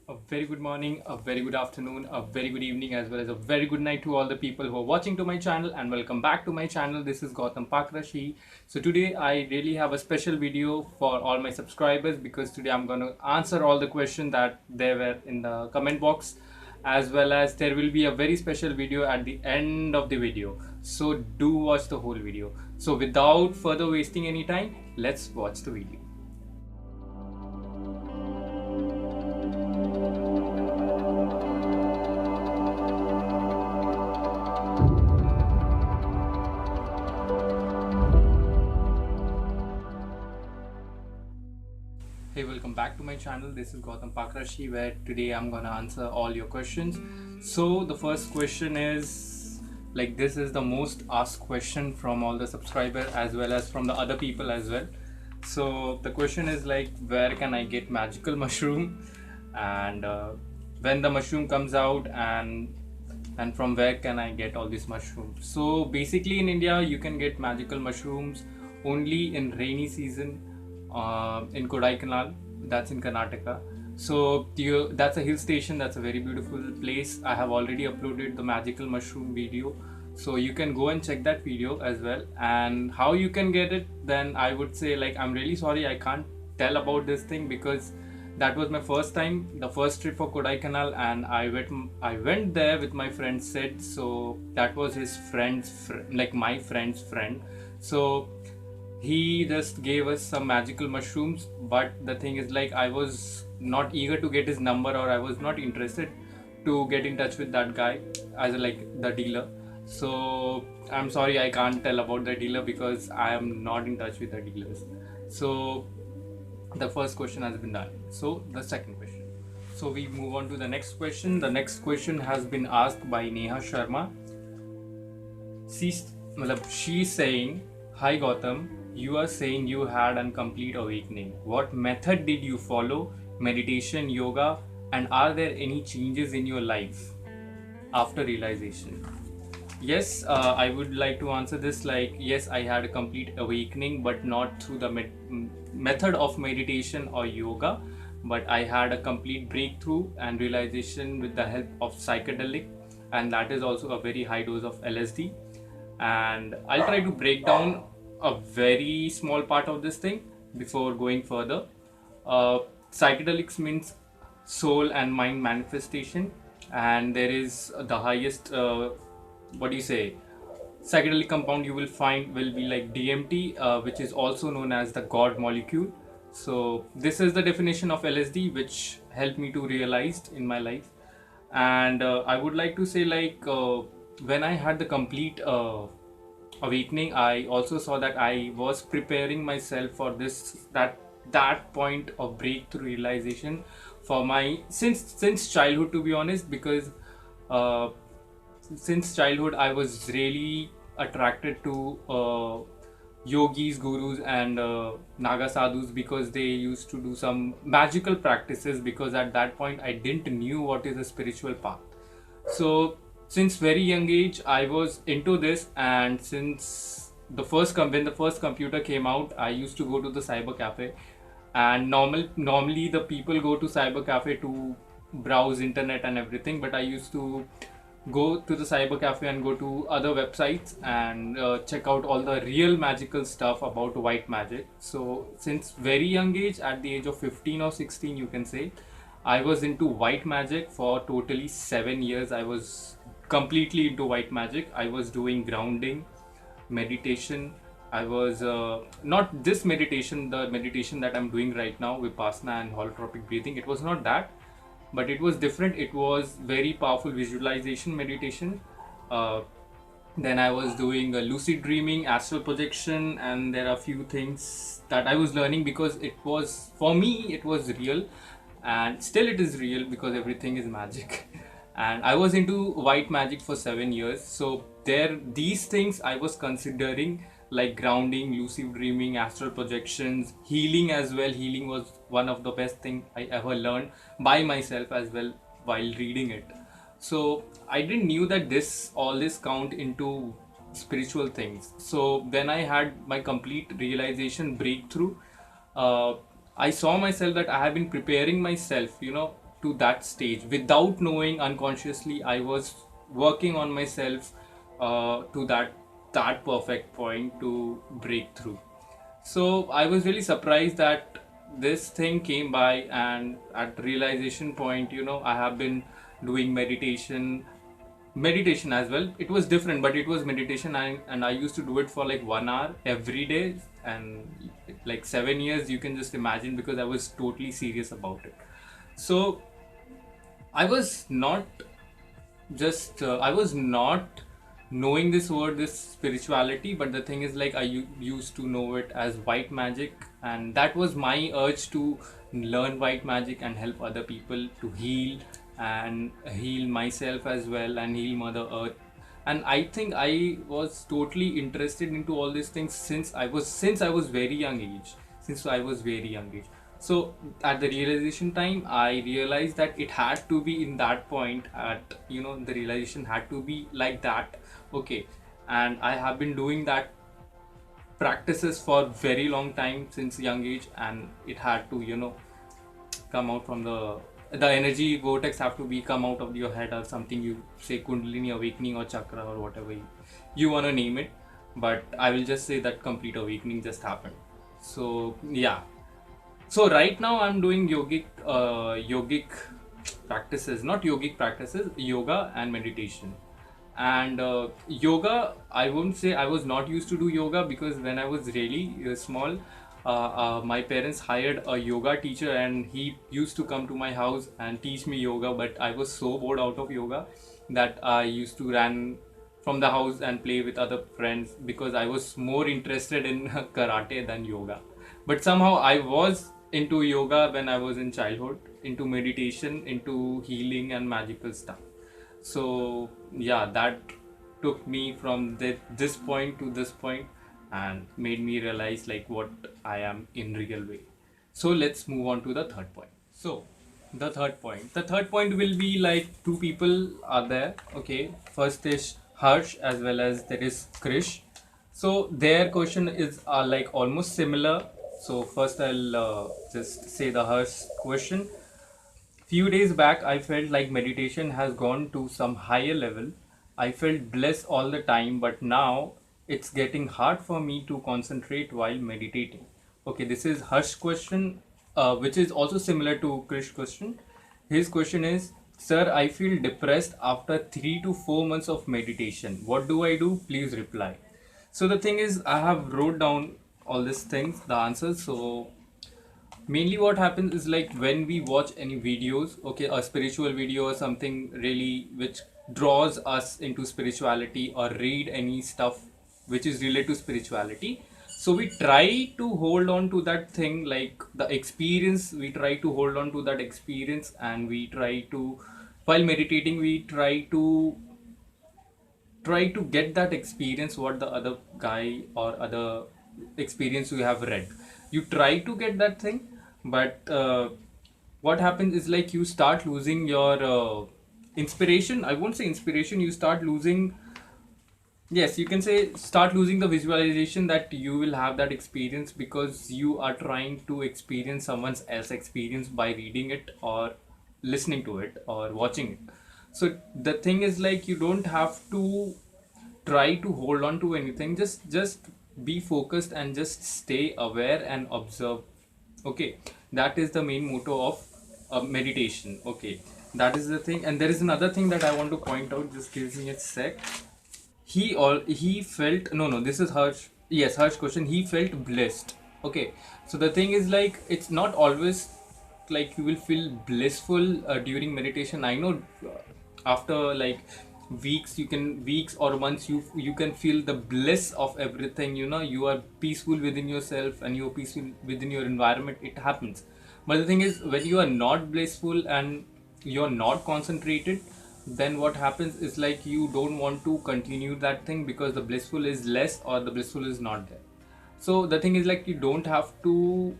A very good morning, a very good afternoon, a very good evening, as well as a very good night to all the people who are watching to my channel, and welcome back to my channel. This is Gautam Pakrashi. So today I really have a special video for all my subscribers because today I'm going to answer all the questions that there were in the comment box, as well as there will be a very special video at the end of the video. So do watch the whole video. So without further wasting any time, let's watch the video. Hey, welcome back to my channel. This is Gautam Pakrashi, where today I'm gonna answer all your questions. So the first question is, like, this is the most asked question from all the subscribers as well as from the other people as well. So the question is like, where can I get magical mushroom, and when the mushroom comes out, and from where can I get all these mushrooms? So basically in India you can get magical mushrooms only in rainy season in Kodai, that's in Karnataka. So that's a hill station, that's a very beautiful place. I have already uploaded the magical mushroom video, so you can go and check that video as well. And how you can get it, then I would say, like, I'm really sorry I can't tell about this thing because that was my first time, the first trip for Kodaikanal, and I went there with my friend Sid. So that was his friend's like my friend's friend. So he just gave us some magical mushrooms, but the thing is, like, I was not eager to get his number, or I was not interested to get in touch with that guy as like the dealer. So I'm sorry I can't tell about the dealer because I am not in touch with the dealers. So the first question has been done. So the second question, so we move on to the next question. The next question has been asked by Neha Sharma. She's saying, hi Gautam, you are saying you had a complete awakening. What method did you follow? Meditation, yoga, and are there any changes in your life after realization? Yes, I would like to answer this like, yes, I had a complete awakening, but not through the method of meditation or yoga, but I had a complete breakthrough and realization with the help of psychedelic, and that is also a very high dose of LSD. And I'll try to break down a very small part of this thing before going further. Psychedelics means soul and mind manifestation, and there is the highest psychedelic compound you will find will be like DMT, which is also known as the God molecule. So this is the definition of LSD, which helped me to realize in my life. And I would like to say, like, when I had the complete awakening, I also saw that I was preparing myself for that point of breakthrough realization for my since childhood, to be honest, because uh, since childhood I was really attracted to yogis, gurus, and naga sadhus, because they used to do some magical practices, because at that point I didn't knew what is a spiritual path. So since very young age I was into this, and since when the first computer came out, I used to go to the cyber cafe. And normally the people go to cyber cafe to browse internet and everything, but I used to go to the cyber cafe and go to other websites and check out all the real magical stuff about white magic. So since very young age, at the age of 15 or 16, you can say, I was into white magic for totally 7 years. I was completely into white magic. I was doing grounding, meditation. I was not this meditation, the meditation that I'm doing right now, Vipassana and holotropic breathing. It was not that, but it was different. It was very powerful visualization meditation. Uh, then I was doing lucid dreaming, astral projection, and there are a few things that I was learning, because it was, for me, it was real, and still it is real because everything is magic. And I was into white magic for 7 years. So these things I was considering, like grounding, lucid dreaming, astral projections, healing as well. Healing was one of the best thing I ever learned by myself as well while reading it. So I didn't knew that all this count into spiritual things. So when I had my complete realization breakthrough, I saw myself that I have been preparing myself, to that stage without knowing. Unconsciously I was working on myself to that perfect point to break through. So I was really surprised that this thing came by, and at realization point, I have been doing meditation as well. It was different, but it was meditation, and I used to do it for like 1 hour every day, and like 7 years, you can just imagine, because I was totally serious about it. So I was not I was not knowing this word, this spirituality, but the thing is, like, used to know it as white magic, and that was my urge to learn white magic and help other people to heal, and heal myself as well, and heal Mother Earth. And I think I was totally interested into all these things since I was very young age. So at the realization time, I realized that it had to be in that point, at the realization had to be like that. Okay. And I have been doing that practices for very long time since young age, and it had to come out from the energy vortex have to be come out of your head, or something, you say kundalini awakening or chakra or whatever you want to name it. But I will just say that complete awakening just happened. So yeah. So right now I'm doing yogic practices, not yogic practices, yoga and meditation. And yoga, I won't say I was not used to do yoga, because when I was really small, my parents hired a yoga teacher, and he used to come to my house and teach me yoga. But I was so bored out of yoga that I used to run from the house and play with other friends, because I was more interested in karate than yoga. But somehow I was into yoga when I was in childhood, into meditation, into healing and magical stuff. So yeah, that took me from this point to this point, and made me realize like what I am in real way. So let's move on to the third point. So the third point will be like two people are there. Okay, first is Harsh, as well as there is Krish. So their question is like almost similar. So first I'll just say the Harsh question. Few days back, I felt like meditation has gone to some higher level. I felt bliss all the time, but now it's getting hard for me to concentrate while meditating. Okay, this is Harsh question, which is also similar to Krish question. His question is, Sir, I feel depressed after 3 to 4 months of meditation. What do I do? Please reply. So the thing is, I have wrote down all these things, the answers. So mainly what happens is, like, when we watch any videos, okay, a spiritual video or something really which draws us into spirituality, or read any stuff which is related to spirituality, so we try to hold on to that thing, like the experience, we try to hold on to that experience, and we try to, while meditating, we try to get that experience what the other guy or other experience you have read, you try to get that thing. But what happens is, like, you start losing your inspiration. I won't say inspiration, you start losing, yes, you can say start losing the visualization that you will have that experience, because you are trying to experience someone else's experience by reading it, or listening to it, or watching it. So the thing is, like, you don't have to try to hold on to anything, just be focused and just stay aware and observe. Okay, that is the main motto of meditation. Okay, that is the thing. And there is another thing that I want to point out, just give me a sec. He felt, no, this is Harsh, yes, Harsh question, he felt blessed. Okay, so the thing is, like, it's not always like you will feel blissful during meditation. I know after like weeks or months, you can feel the bliss of everything, you are peaceful within yourself, and you're peaceful within your environment, it happens. But the thing is, when you are not blissful and you're not concentrated, then what happens is, like, you don't want to continue that thing, because the blissful is less, or the blissful is not there. So the thing is, like, you don't have to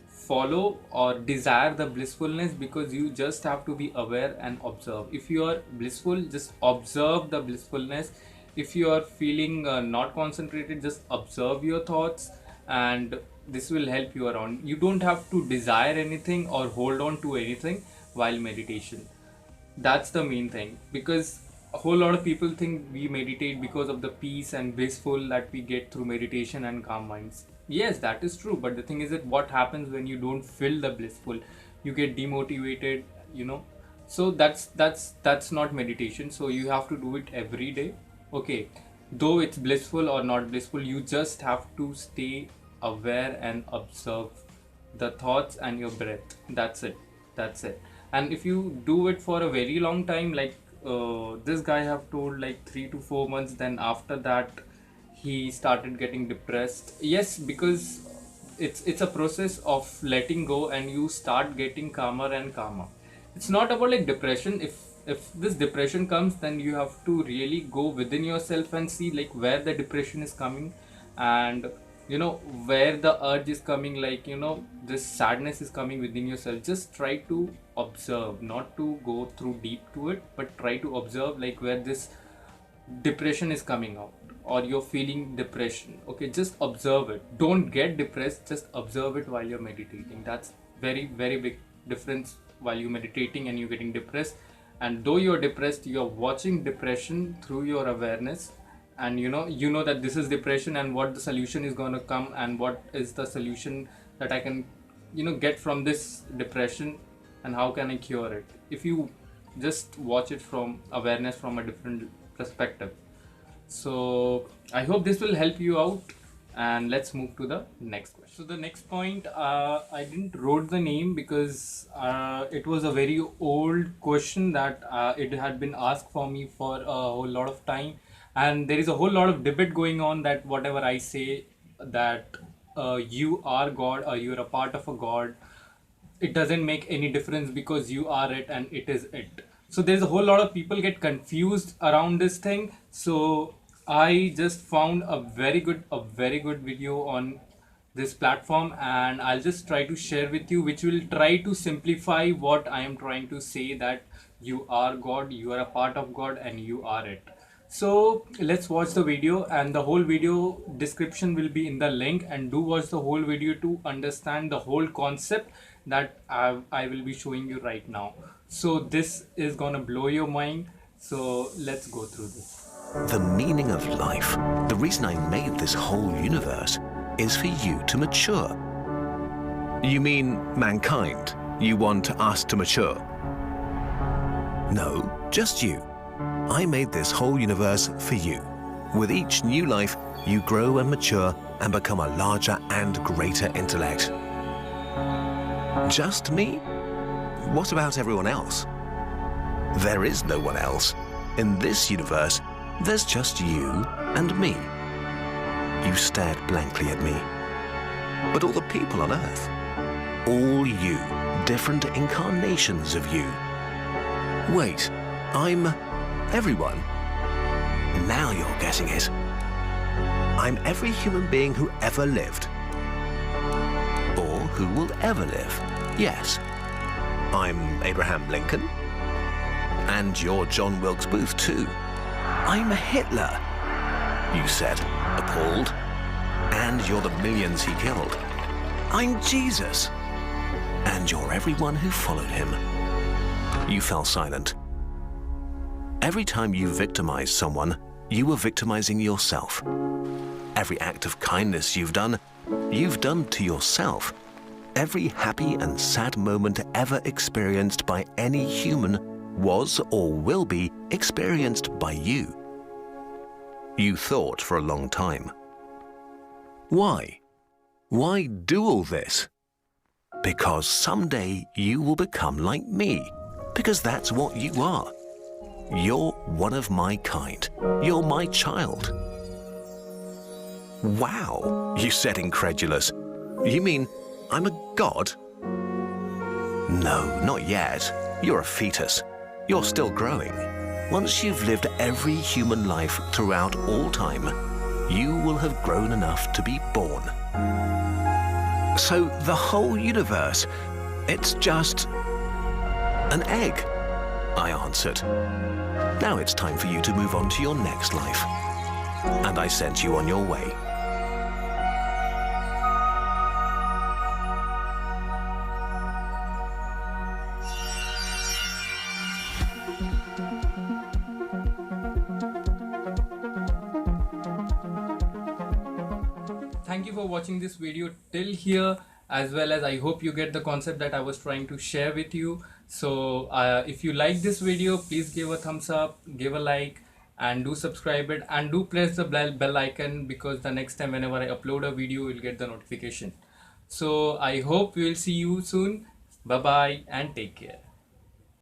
follow or desire the blissfulness, because you just have to be aware and observe. If you are blissful, just observe the blissfulness. If you are feeling not concentrated, just observe your thoughts, and this will help you around. You don't have to desire anything or hold on to anything, while meditation. That's the main thing, because a whole lot of people think we meditate because of the peace and blissful that we get through meditation and calm minds. Yes, that is true, but the thing is that what happens when you don't feel the blissful? You get demotivated, you know. So that's not meditation. So you have to do it every day. Okay, though it's blissful or not blissful, you just have to stay aware and observe the thoughts and your breath. That's it. And if you do it for a very long time, like this guy have told, like 3 to 4 months, then after that he started getting depressed. Yes, because it's a process of letting go, and you start getting calmer and calmer. It's not about like depression. If this depression comes, then you have to really go within yourself and see like where the depression is coming, and you know where the urge is coming, like you know this sadness is coming within yourself. Just try to observe, not to go through deep to it, but try to observe like where this depression is coming out, or you're feeling depression. Okay, just observe it. Don't get depressed, just observe it while you're meditating. That's very, very big difference while you're meditating and you're getting depressed. And though you're depressed, you're watching depression through your awareness, and you know that this is depression and what the solution is going to come, and what is the solution that I can get from this depression, and how can I cure it. If you just watch it from awareness, from a different perspective. So I hope this will help you out, and let's move to the next question. So the next point, I didn't wrote the name because it was a very old question that it had been asked for me for a whole lot of time, and there is a whole lot of debate going on that whatever I say, that you are God or you're a part of a God, it doesn't make any difference because you are it and it is it. So there's a whole lot of people get confused around this thing. So I just found a very good video on this platform, and I'll just try to share with you, which will try to simplify what I am trying to say, that you are God, you are a part of God, and you are it. So let's watch the video, and the whole video description will be in the link, and do watch the whole video to understand the whole concept that I will be showing you right now. So this is gonna blow your mind. So let's go through this. The meaning of life, the reason I made this whole universe, is for you to mature. You mean mankind? You want us to mature? No, just you. I made this whole universe for you. With each new life, you grow and mature and become a larger and greater intellect. Just me? What about everyone else? There is no one else. In this universe, there's just you and me. You stared blankly at me. But all the people on Earth, all you, different incarnations of you. Wait, I'm everyone. Now you're getting it. I'm every human being who ever lived. Or who will ever live. Yes. I'm Abraham Lincoln. And you're John Wilkes Booth too. I'm Hitler, you said, appalled. And you're the millions he killed. I'm Jesus. And you're everyone who followed him. You fell silent. Every time you victimized someone, you were victimizing yourself. Every act of kindness you've done to yourself. Every happy and sad moment ever experienced by any human was or will be experienced by you. You thought for a long time. Why? Why do all this? Because someday you will become like me. Because that's what you are. You're one of my kind. You're my child. Wow, you said, incredulous. You mean I'm a god? No, not yet. You're a fetus. You're still growing. Once you've lived every human life throughout all time, you will have grown enough to be born. So the whole universe, it's just an egg, I answered. Now it's time for you to move on to your next life. And I sent you on your way. thank you for watching this video till here, as well as I hope you get the concept that I was trying to share with you. So if you like this video, please give a thumbs up, give a like, and do subscribe it, and do press the bell icon, because the next time whenever I upload a video, you'll get the notification. So I hope we will see you soon. Bye bye and take care.